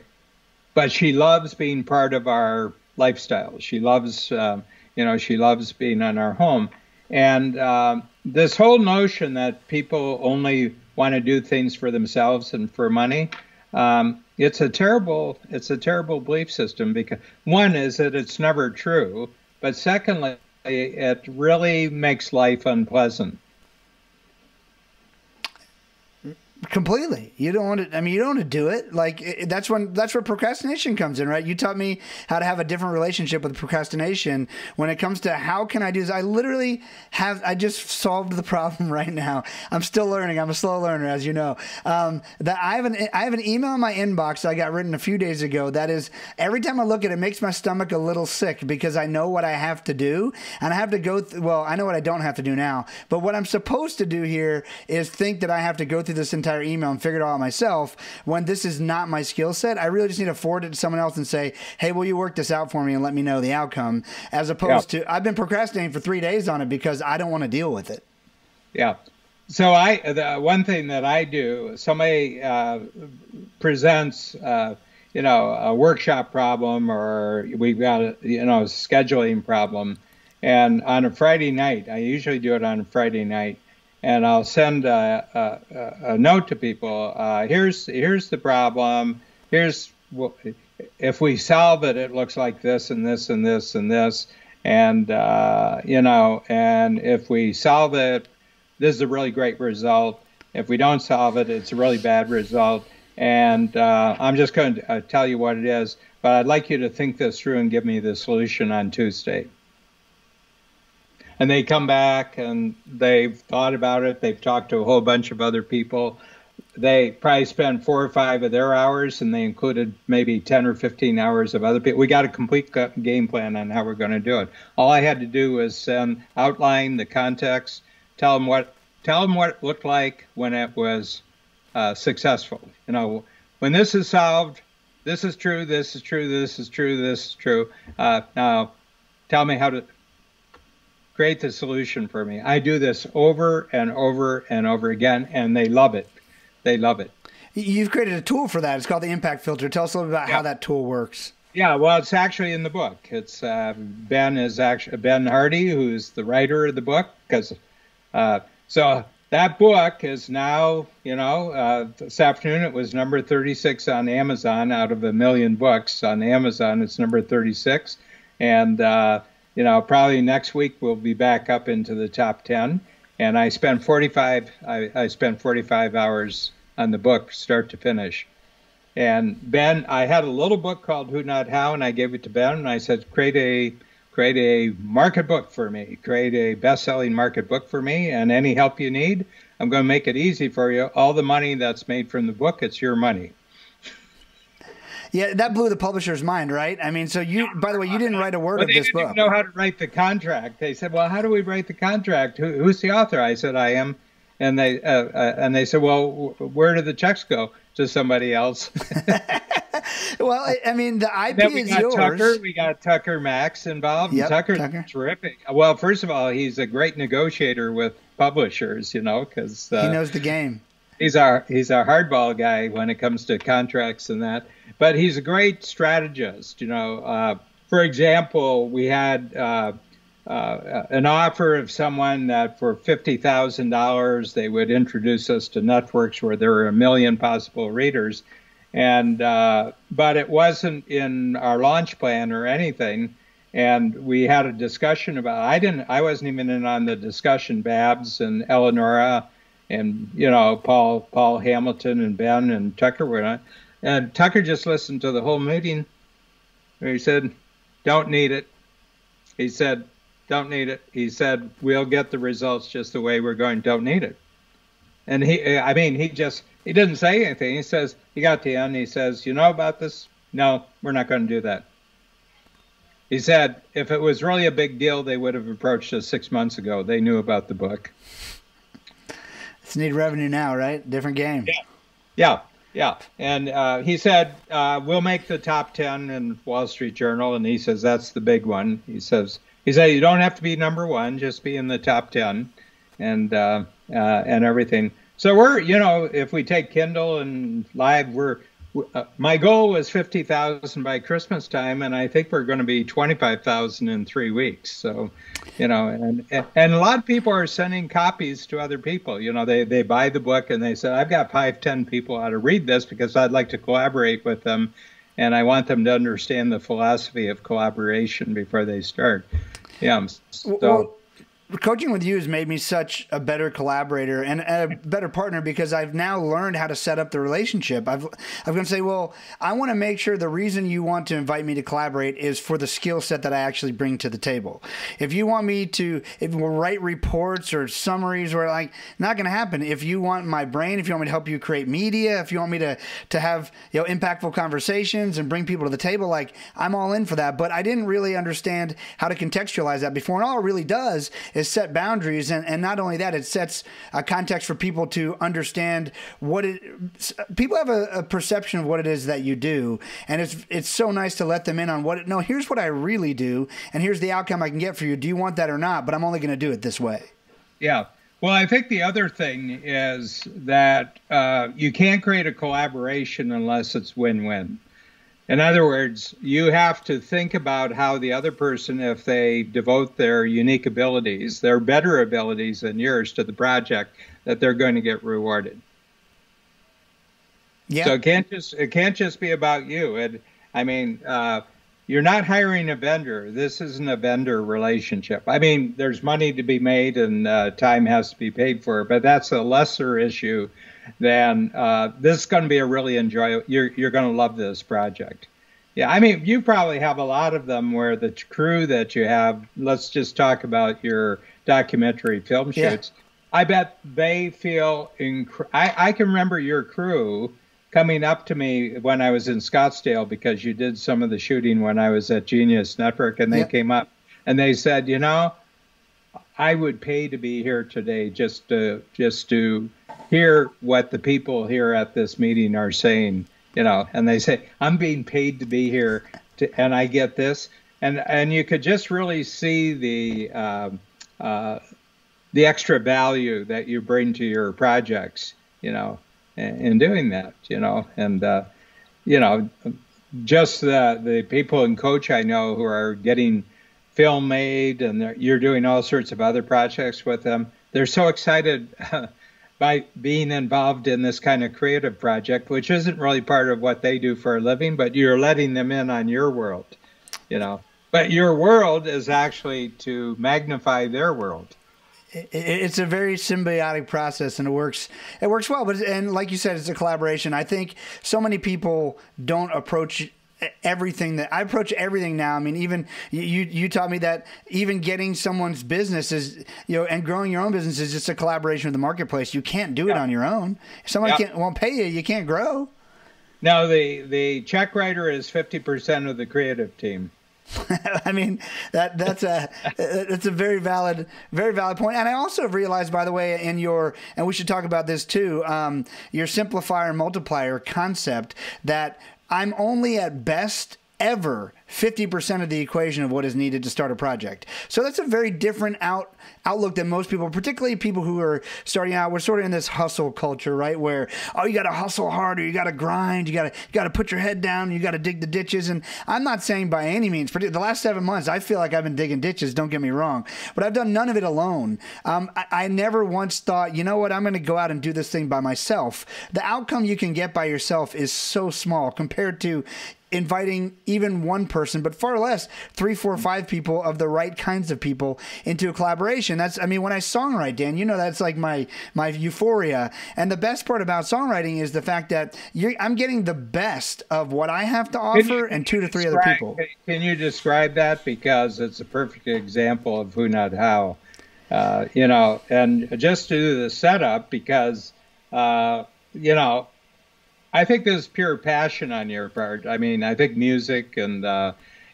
But she loves being part of our lifestyle. She loves, she loves being in our home. And this whole notion that people only want to do things for themselves and for money, it's a terrible belief system, because one is that it's never true, but secondly, it really makes life unpleasant. Completely. You don't want to. I mean, you don't want to do it. Like, that's where procrastination comes in, right? You taught me how to have a different relationship with procrastination when it comes to how can I do this. I just solved the problem right now. I'm still learning. I'm a slow learner, as you know. That I have an email in my inbox that I got written a few days ago. That is, every time I look at it, it makes my stomach a little sick, because I know what I have to do, and I have to go. Well, I know what I don't have to do now, but what I'm supposed to do here is think that I have to go through this entire email and figure it all out myself, when this is not my skill set. I really just need to forward it to someone else and say, hey, will you work this out for me and let me know the outcome, as opposed to I've been procrastinating for 3 days on it because I don't want to deal with it. Yeah. So the one thing that I do, somebody presents a workshop problem, or we've got a scheduling problem, and on a Friday night, I usually do it on a Friday night, and I'll send a note to people. Here's the problem. Here's if we solve it, it looks like this and this and this and this. And and if we solve it, this is a really great result. If we don't solve it, it's a really bad result. And I'm just going to tell you what it is, but I'd like you to think this through and give me the solution on Tuesday. And they come back and they've thought about it. They've talked to a whole bunch of other people. They probably spend 4 or 5 of their hours, and they included maybe 10 or 15 hours of other people. We got a complete game plan on how we're going to do it. All I had to do was outline the context, tell them what it looked like when it was successful. When this is solved, this is true, this is true, this is true, this is true. Now, tell me how to create the solution for me. I do this over and over and over again, and they love it. They love it. You've created a tool for that. It's called the impact filter. Tell us a little bit about how that tool works. Yeah, well, it's actually in the book. It's Ben Hardy, who's the writer of the book. So that book is now, this afternoon it was number 36 on Amazon. Out of 1 million books on Amazon, it's number 36. And, probably next week we'll be back up into the top 10. And I spent 45 hours on the book, start to finish. And Ben, I had a little book called Who Not How, and I gave it to Ben, and I said, create a market book for me, create a best-selling market book for me, and any help you need, I'm going to make it easy for you. All the money that's made from the book, it's your money. Yeah, that blew the publisher's mind, right? I mean, so by the way, you didn't write a word of this book. They didn't know how to write the contract. They said, well, how do we write the contract? Who's the author? I said, I am. And they said, well, where do the checks go? To somebody else. Well, I mean, the IP is yours. We got Tucker Max involved. Yep, Tucker's terrific. Well, first of all, he's a great negotiator with publishers, because he knows the game. He's our hardball guy when it comes to contracts and that. But he's a great strategist. For example, we had an offer of someone that for $50,000 they would introduce us to networks where there were 1 million possible readers, and but it wasn't in our launch plan or anything. And we had a discussion about. I wasn't even in on the discussion. Babs and Eleonora, and Paul Hamilton and Ben and Tucker were on. And Tucker just listened to the whole meeting. He said, "Don't need it." He said, "Don't need it." He said, "We'll get the results just the way we're going. Don't need it." And he didn't say anything. He says, he got to the end. He says, "You know about this? No, we're not going to do that." He said, if it was really a big deal, they would have approached us 6 months ago. They knew about the book. It's need revenue now, right? Different game. Yeah. And he said, we'll make the top 10 in Wall Street Journal. And he says, that's the big one. He said, you don't have to be number one, just be in the top 10 and everything. So we're, if we take Kindle and Live, my goal was 50,000 by Christmas time, and I think we're going to be 25,000 in 3 weeks. So, and a lot of people are sending copies to other people. They buy the book and they say, I've got 5-10 people how to read this because I'd like to collaborate with them, and I want them to understand the philosophy of collaboration before they start. Yeah. So. Coaching with you has made me such a better collaborator and a better partner because I've now learned how to set up the relationship. I'm going to say, well, I want to make sure the reason you want to invite me to collaborate is for the skill set that I actually bring to the table. If you want me to write reports or summaries or not going to happen. If you want my brain, if you want me to help you create media, if you want me to have impactful conversations and bring people to the table, I'm all in for that. But I didn't really understand how to contextualize that before. And all it really does is set boundaries, and not only that, it sets a context for people to understand people have a perception of what it is that you do, and it's so nice to let them in on here's what I really do, and here's the outcome I can get for you. Do you want that or not? But I'm only going to do it this way. Yeah. Well, I think the other thing is that you can't create a collaboration unless it's win-win. In other words, you have to think about how the other person, if they devote their unique abilities, their better abilities than yours to the project, that they're going to get rewarded. Yeah. So it can't just be about you. You're not hiring a vendor. This isn't a vendor relationship. There's money to be made and time has to be paid for, but that's a lesser issue than this is going to be a really enjoyable. You're going to love this project. Yeah, you probably have a lot of them where the crew that you have. Let's just talk about your documentary film shoots. Yeah. I bet they feel. I can remember your crew coming up to me when I was in Scottsdale because you did some of the shooting when I was at Genius Network, and they came up and they said, I would pay to be here today just to hear what the people here at this meeting are saying, and they say, I'm being paid to be here and I get this. And you could just really see the extra value that you bring to your projects, in doing that, and just the people in Coach I know who are getting film made, and you're doing all sorts of other projects with them. They're so excited by being involved in this kind of creative project, which isn't really part of what they do for a living, but you're letting them in on your world, But your world is actually to magnify their world. It's a very symbiotic process, and it works well. But and like you said, it's a collaboration. I think so many people don't approach everything that I approach everything now. I mean, even you taught me that even getting someone's business is, and growing your own business is just a collaboration with the marketplace. You can't do it on your own. If someone won't pay you, you can't grow. No, the check writer is 50% of the creative team. I mean, that's a very valid point. And I also have realized, by the way, and we should talk about this too, your simplifier and multiplier concept, that I'm only at best ever 50% of the equation of what is needed to start a project. So that's a very different outlook than most people, particularly people who are starting out. We're sort of in this hustle culture, right? Where, you got to hustle harder, you got to grind, you got to put your head down, you got to dig the ditches. And I'm not saying by any means, the last 7 months, I feel like I've been digging ditches, don't get me wrong, but I've done none of it alone. I never once thought, you know what, I'm going to go out and do this thing by myself. The outcome you can get by yourself is so small compared to inviting even one person, but far less 3, 4, 5 people of the right kinds of people into a collaboration. When I songwrite, Dan, that's like my euphoria. And the best part about songwriting is the fact that I'm getting the best of what I have to offer and 2 to 3 other people. Can you describe that? Because it's a perfect example of who, not how. And just to do the setup, because, I think there's pure passion on your part. I mean, I think music and,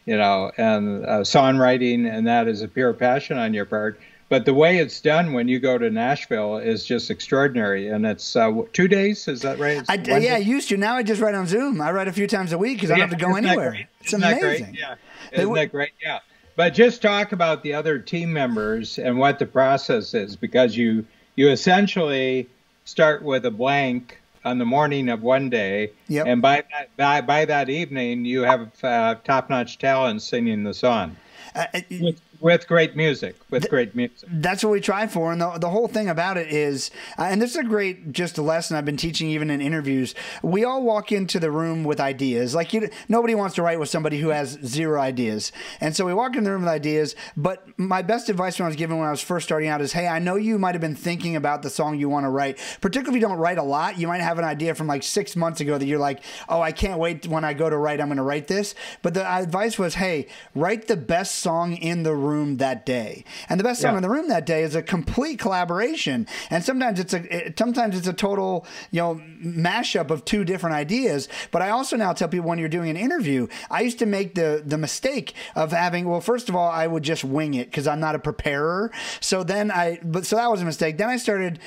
songwriting, and that is a pure passion on your part. But the way it's done when you go to Nashville is just extraordinary. And it's 2 days, is that right? I used to. Now I just write on Zoom. I write a few times a week because I don't have to go anywhere. It's amazing. Yeah. Isn't that great? Yeah. But just talk about the other team members and what the process is, because you essentially start with a blank on the morning of one day, and by that evening, you have top-notch talent singing the song. With great music, That's what we try for. And the whole thing about it is, and this is a great just a lesson I've been teaching even in interviews, we all walk into the room with ideas. Like nobody wants to write with somebody who has 0 ideas. And so we walk in the room with ideas, but my best advice when I was given when I was first starting out is, hey, I know you might have been thinking about the song you want to write, particularly if you don't write a lot. You might have an idea from like 6 months ago that you're like, oh, I can't wait when I go to write, I'm going to write this. But the advice was, hey, write the best song in the room that day. And the best song in the room that day is a complete collaboration. And sometimes it's a total, mashup of 2 different ideas. But I also now tell people when you're doing an interview, I used to make the mistake of having, well, first of all, I would just wing it because I'm not a preparer. So that was a mistake. Then I started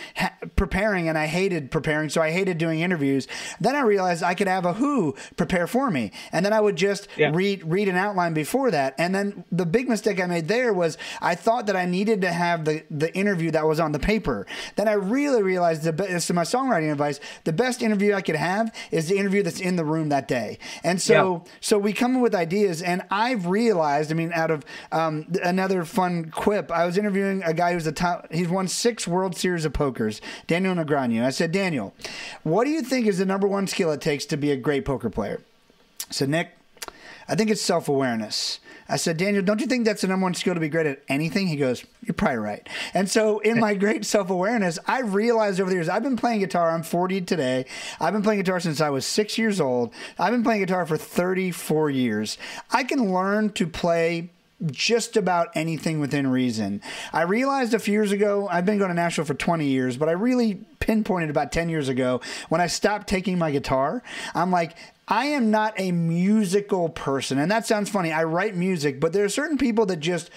preparing, and I hated preparing. So I hated doing interviews. Then I realized I could have a who prepare for me. And then I would just read an outline before that. And then the big mistake I made there was I thought that I needed to have the interview that was on the paper. Then I really realized, this is my songwriting advice, the best interview I could have is the interview that's in the room that day. And so we come up with ideas, and I've realized, out of another fun quip, I was interviewing a guy he's won 6 World Series of Pokers, Daniel Negreanu. I said, Daniel, what do you think is the #1 skill it takes to be a great poker player? I said, Nick, I think it's self-awareness. I said, Daniel, don't you think that's the #1 skill to be great at anything? He goes, you're probably right. And so in my great self-awareness, I've realized over the years, I've been playing guitar. I'm 40 today. I've been playing guitar since I was 6 years old. I've been playing guitar for 34 years. I can learn to play just about anything within reason. I realized a few years ago, I've been going to Nashville for 20 years, but I really pinpointed about 10 years ago when I stopped taking my guitar. I'm like, I am not a musical person. And that sounds funny. I write music, but there are certain people that just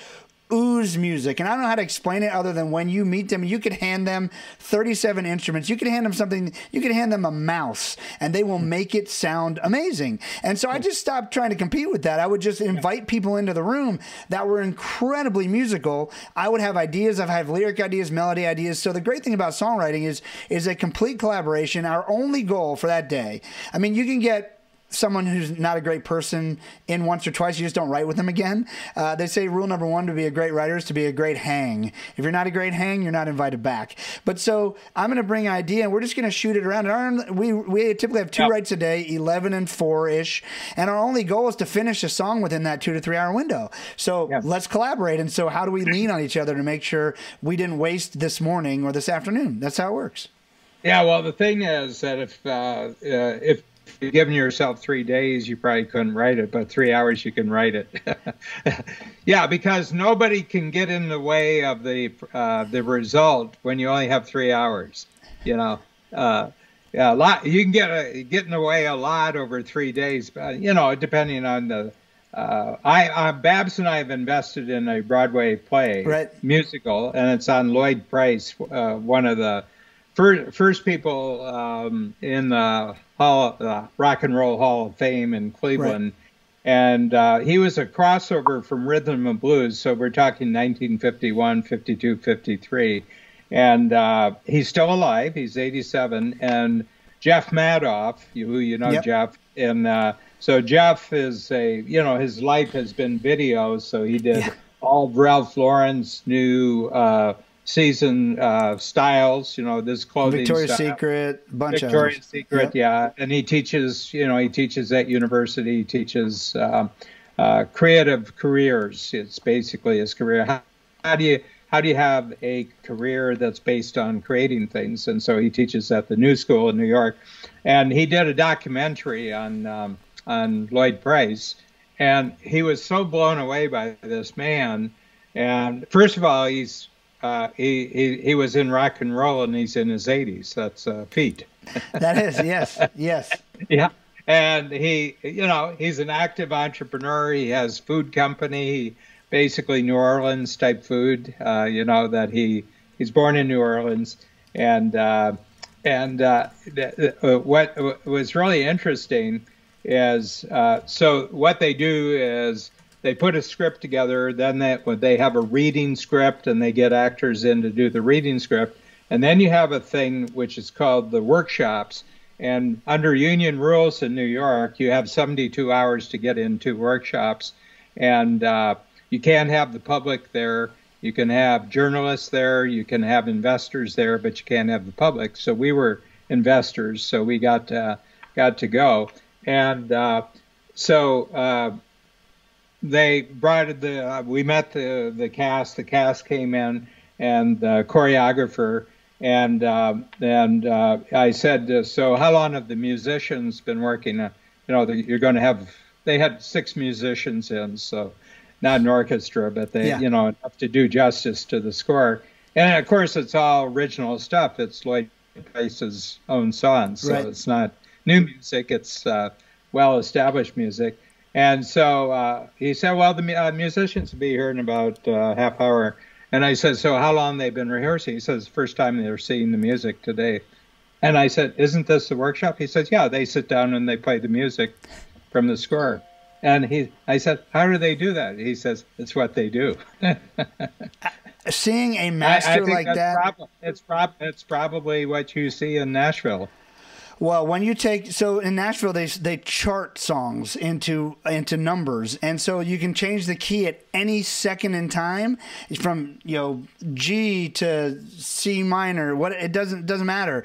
ooze music. And I don't know how to explain it other than when you meet them, you could hand them 37 instruments. You could hand them something, you could hand them a mouse, and they will make it sound amazing. And so I just stopped trying to compete with that. I would just invite people into the room that were incredibly musical. I would have ideas. I'd have lyric ideas, melody ideas. So the great thing about songwriting is a complete collaboration. Our only goal for that day, I mean, you can get someone who's not a great person in once or twice, you just don't write with them again. They say rule number one to be a great writer is to be a great hang. If you're not a great hang, you're not invited back. But so I'm going to bring an idea, and we're just going to shoot it around. And we typically have 2 writes a day, 11 and 4-ish, and our only goal is to finish a song within that 2 to 3 hour window. So let's collaborate. And so how do we lean on each other to make sure we didn't waste this morning or this afternoon? That's how it works. Yeah, well, the thing is that if you've given yourself 3 days, you probably couldn't write it, but 3 hours you can write it. Yeah, because nobody can get in the way of the result when you only have 3 hours. You know, yeah, a lot you can get in the way a lot over 3 days. But, you know, depending on the. Babs and I have invested in a Broadway play, musical, and it's on Lloyd Price, one of the first people in the Rock and Roll Hall of Fame in Cleveland. And he was a crossover from rhythm and blues. So we're talking 1951, 52, 53. And he's still alive. He's 87. And Jeff Madoff, who you know, Jeff. And so Jeff is his life has been video. So he did all of Ralph Lauren's new season styles, this clothing Victoria's style. Secret, Victoria's Secret, and he teaches at university. He teaches creative careers. It's basically his career. How do you have a career that's based on creating things? And so he teaches at the New School in New York, and he did a documentary on Lloyd Price, and he was so blown away by this man. And first of all, he's he was in rock and roll, and he's in his 80s. That's Pete. That is, yes. Yeah. And he's an active entrepreneur. He has food company, basically New Orleans type food, that he's born in New Orleans. And what was really interesting is, so what they do is, they put a script together, then they have a reading script, and they get actors in to do the reading script. And then you have a thing which is called the workshops. And under union rules in New York, you have 72 hours to get into workshops. And you can't have the public there. You can have journalists there. You can have investors there, but you can't have the public. So we were investors, so we got to go. And they brought we met the cast. The cast came in, and the choreographer, and I said, so how long have the musicians been working? You're going to have. They had 6 musicians in, so not an orchestra, but they enough to do justice to the score. And of course, it's all original stuff. It's Lloyd Price's own songs, so it's not new music. It's well-established music. And so he said, well, the musicians will be here in about half hour. And I said, so how long they've been rehearsing? He says, first time they're seeing the music today. And I said, isn't this the workshop? He says, yeah, they sit down and they play the music from the score. And I said, how do they do that? He says, it's what they do. Seeing a master like that. It's probably what you see in Nashville. Well, when you so in Nashville, they chart songs into numbers, and so you can change the key at any second in time, from G to C minor. It doesn't matter.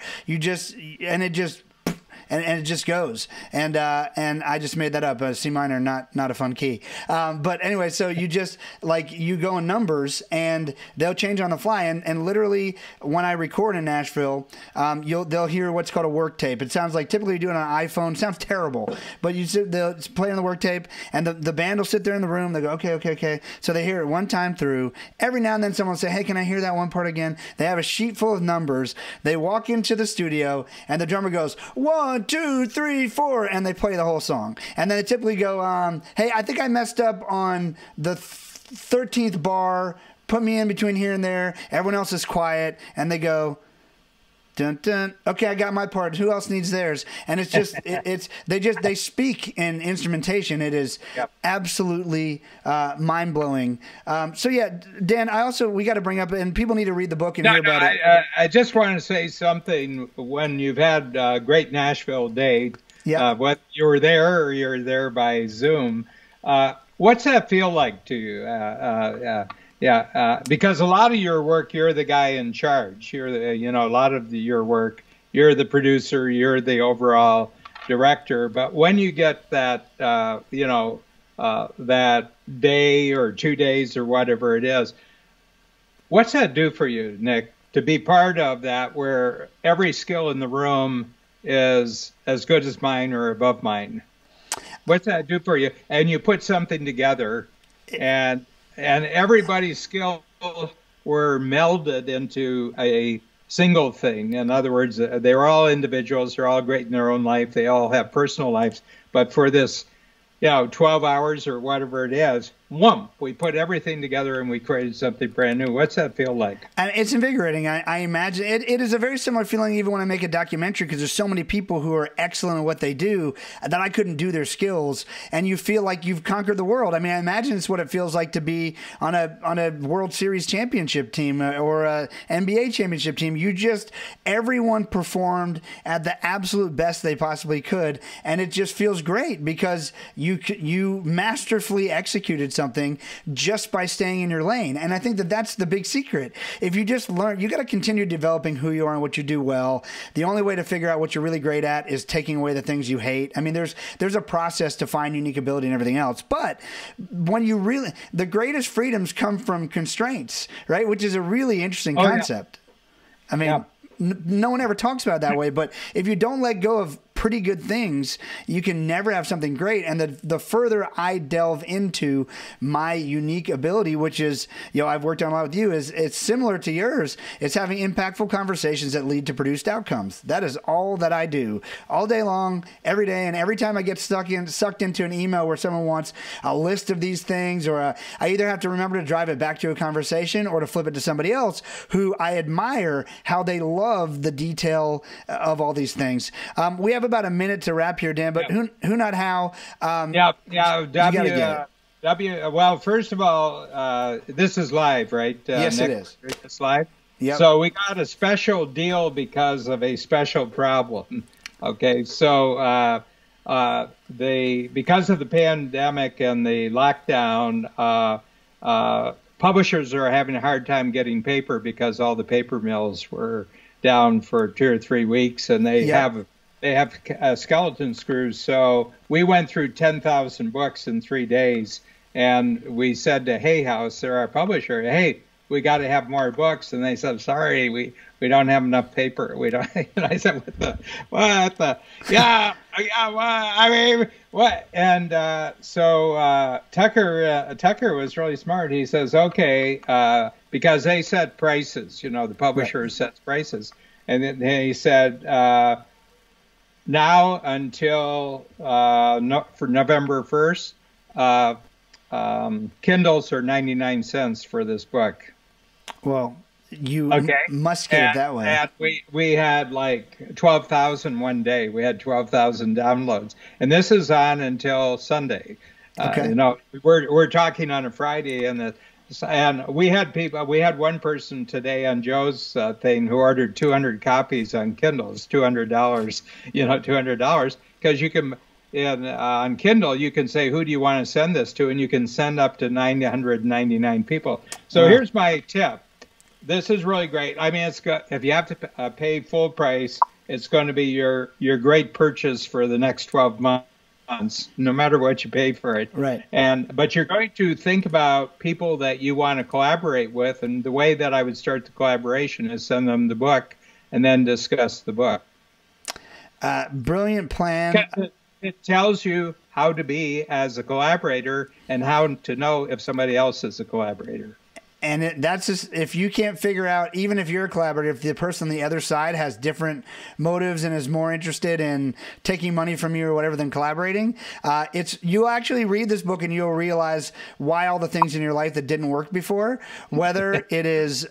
And it just goes. And I just made that up. C minor, not a fun key. But anyway, so you just you go in numbers, and they'll change on the fly. And literally, when I record in Nashville, they'll hear what's called a work tape. It sounds like typically you do it on an iPhone. It sounds terrible, but they'll play on the work tape, and the band will sit there in the room. They go, okay. So they hear it one time through. Every now and then, someone will say, hey, can I hear that one part again? They have a sheet full of numbers. They walk into the studio, and the drummer goes, 1, 1, 2, 3, 4, and they play the whole song. And then they typically go, hey, I think I messed up on the 13th bar. Put me in between here and there. Everyone else is quiet, and they go, dun, dun. Okay, I got my part. Who else needs theirs? And it's just, they speak in instrumentation. It is absolutely mind blowing. So yeah, Dan, we got to bring up, and people need to read the book and hear about it. I just want to say something. When you've had a great Nashville day, whether you were there or you're there by Zoom, what's that feel like to you? Because a lot of your work, you're the guy in charge. You're a lot of your work, you're the producer, you're the overall director. But when you get that, that day or 2 days or whatever it is, what's that do for you, Nick, to be part of that where every skill in the room is as good as mine or above mine? What's that do for you? And you put something together and everybody's skills were melded into a single thing. In other words, they were all individuals. They're all great in their own life. They all have personal lives. But for this, 12 hours or whatever it is, we put everything together and we created something brand new. What's that feel like? And it's invigorating. I imagine it is a very similar feeling even when I make a documentary, because there's so many people who are excellent at what they do that I couldn't do their skills, and you feel like you've conquered the world. I mean, I imagine it's what it feels like to be on a World Series championship team or a NBA championship team. Everyone performed at the absolute best they possibly could, and it just feels great because you masterfully executed something just by staying in your lane. And I think that's the big secret. If you just learn, you got to continue developing who you are and what you do well. The only way to figure out what you're really great at is taking away the things you hate. I mean, there's a process to find unique ability and everything else. But when the greatest freedoms come from constraints, right? Which is a really interesting concept. Yeah. I mean, no one ever talks about it that way, but if you don't let go of pretty good things, you can never have something great. And the further I delve into my unique ability, which is, I've worked on a lot with you, is it's similar to yours. It's having impactful conversations that lead to produced outcomes. That is all that I do all day long, every day. And every time I get sucked into an email where someone wants a list of these things, or I either have to remember to drive it back to a conversation or to flip it to somebody else who I admire how they love the detail of all these things. We have about a minute to wrap here, Dan, but who not how? Well, first of all, this is live, right? Yes, it is. It's live. Yep. So we got a special deal because of a special problem. Okay, so because of the pandemic and the lockdown, publishers are having a hard time getting paper because all the paper mills were down for 2 or 3 weeks, and they have skeleton screws. So we went through 10,000 books in 3 days, and we said to Hay House, they're our publisher, hey, we got to have more books. And they said, sorry, we don't have enough paper. We don't. And I said, what the? Yeah, well, I mean, what? And so Tucker was really smart. He says, okay, because they set prices, the publisher sets prices. And then he said, now until for November 1st, Kindles are 99 cents for this book. Well, you must get it that way. And we had like 12,000 one day. We had 12,000 downloads, and this is on until Sunday. Okay. We're talking on a Friday, and we had people. We had one person today on Joe's thing who ordered 200 copies on Kindles, $200. $200, because you can. On Kindle, you can say, who do you want to send this to? And you can send up to 999 people. So Here's my tip. This is really great. I mean, it's good. If you have to pay full price, it's going to be your great purchase for the next 12 months, no matter what you pay for it. Right. But you're going to think about people that you want to collaborate with. And the way that I would start the collaboration is send them the book and then discuss the book. Brilliant plan. It tells you how to be as a collaborator and how to know if somebody else is a collaborator. And that's just, if you can't figure out, even if you're a collaborator, if the person on the other side has different motives and is more interested in taking money from you or whatever than collaborating, you'll actually read this book and you'll realize why all the things in your life that didn't work before, whether it's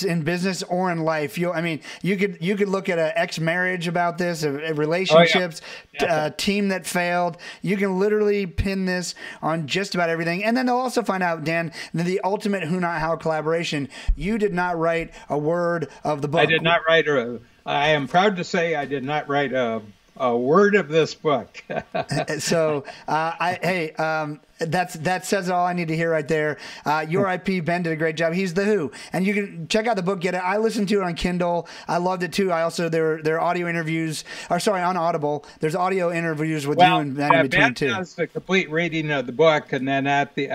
in business or in life. You could look at an ex-marriage about this, relationships, team that failed. You can literally pin this on just about everything. And then they'll also find out, Dan, the ultimate who not how collaboration. You did not write a word of the book. I did not write I am proud to say I did not write a word of this book. So, that says all I need to hear right there. Your IP, Ben did a great job. He's the Who, and you can check out the book. Get it. I listened to it on Kindle. I loved it too. I also there are audio interviews, on Audible. There's audio interviews with you and Ben in between Ben too. does the complete reading of the book, and then at the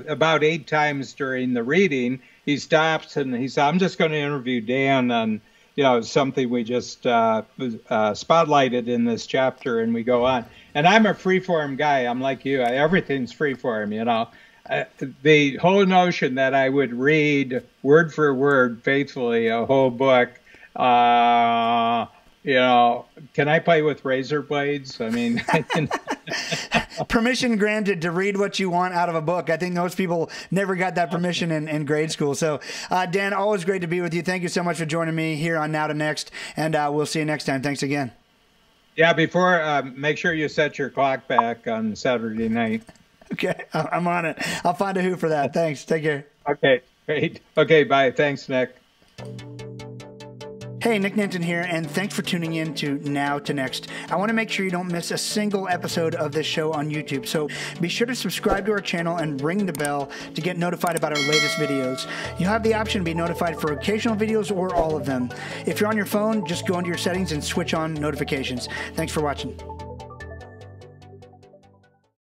about 8 times during the reading, he stops and he says, "I'm just going to interview Dan on." Something we just spotlighted in this chapter, and we go on. And I'm a freeform guy. I'm like you. Everything's freeform, the whole notion that I would read word for word faithfully a whole book, can I play with razor blades? I mean... Permission granted to read what you want out of a book. I think most people never got that permission in grade school. So, Dan, always great to be with you. Thank you so much for joining me here on Now to Next, and we'll see you next time. Thanks again. Yeah, before, make sure you set your clock back on Saturday night. Okay, I'm on it. I'll find a Who for that. Thanks. Take care. Okay, great. Okay, bye. Thanks, Nick. Hey, Nick Nanton here, and thanks for tuning in to Now to Next. I want to make sure you don't miss a single episode of this show on YouTube, so be sure to subscribe to our channel and ring the bell to get notified about our latest videos. You'll have the option to be notified for occasional videos or all of them. If you're on your phone, just go into your settings and switch on notifications. Thanks for watching.